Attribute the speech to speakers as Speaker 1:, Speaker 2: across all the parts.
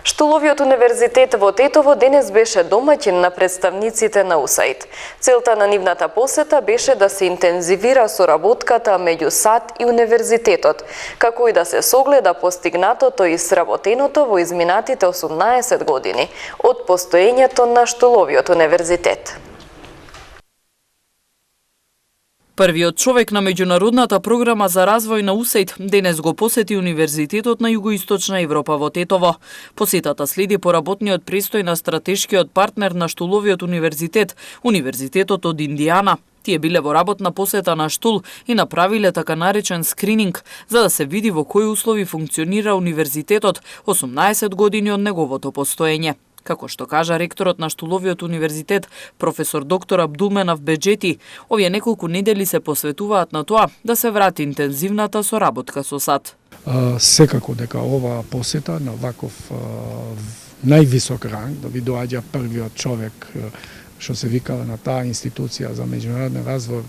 Speaker 1: Штуловиот универзитет во Тетово денес беше домаќин на представниците на УСАИД. Целта на нивната посета беше да се интензивира соработката меѓу САД и универзитетот, како и да се согледа постигнатото и сработеното во изминатите 18 години од постоењето на Штуловиот универзитет.
Speaker 2: Првиот човек на меѓународната програма за развој на УСАИД денес го посети Универзитетот на Југоисточна Европа во Тетово. Посетата следи поработниот престој на стратешкиот партнер на Штуловиот универзитет, Универзитетот од Индијана. Тие биле во работна посета на Штул и направиле така наречен скрининг, за да се види во кои услови функционира универзитетот 18 години од неговото постоење. Како што кажа ректорот на Штуловиот универзитет, професор доктор Абдулменав Беџети, овие неколку недели се посветуваат на тоа да се врати интензивната соработка со САД.
Speaker 3: Секако дека ова посета на ваков највисок ранг, да ви доаѓа првиот човек, што се вика на таа институција за меѓународен развој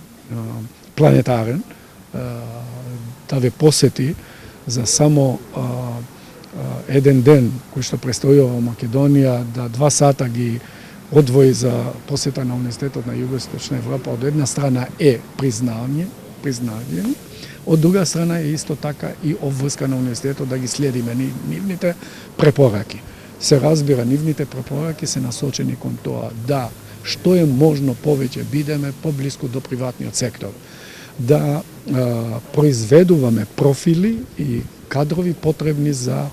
Speaker 3: планетарен, да ве посети за само еден ден кој што престојува во Македонија, да 2 сата ги одвои за посета на Универзитетот на Југоисточна Европа, од една страна е признание, од друга страна е исто така и обврска на Универзитетот да ги следиме нивните препораки. Се разбира, нивните препораки се насочени кон тоа да што е можно повеќе бидеме поблиску до приватниот сектор, да произведуваме профили и кадрови потребни за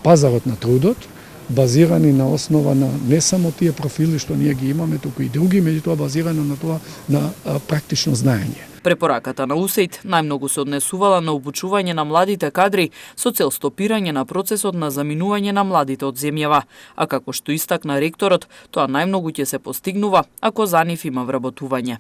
Speaker 3: пазарот на трудот, базирани на основа на не само тие профили што ние ги имаме, туку и други, меѓутоа базирано на тоа на практично знаење.
Speaker 2: Препораката на УСАИД најмногу се однесувала на обучување на младите кадри со цел стопирање на процесот на заминување на младите од земјава, а како што истакна ректорот, тоа најмногу ќе се постигнува ако за нив има вработување.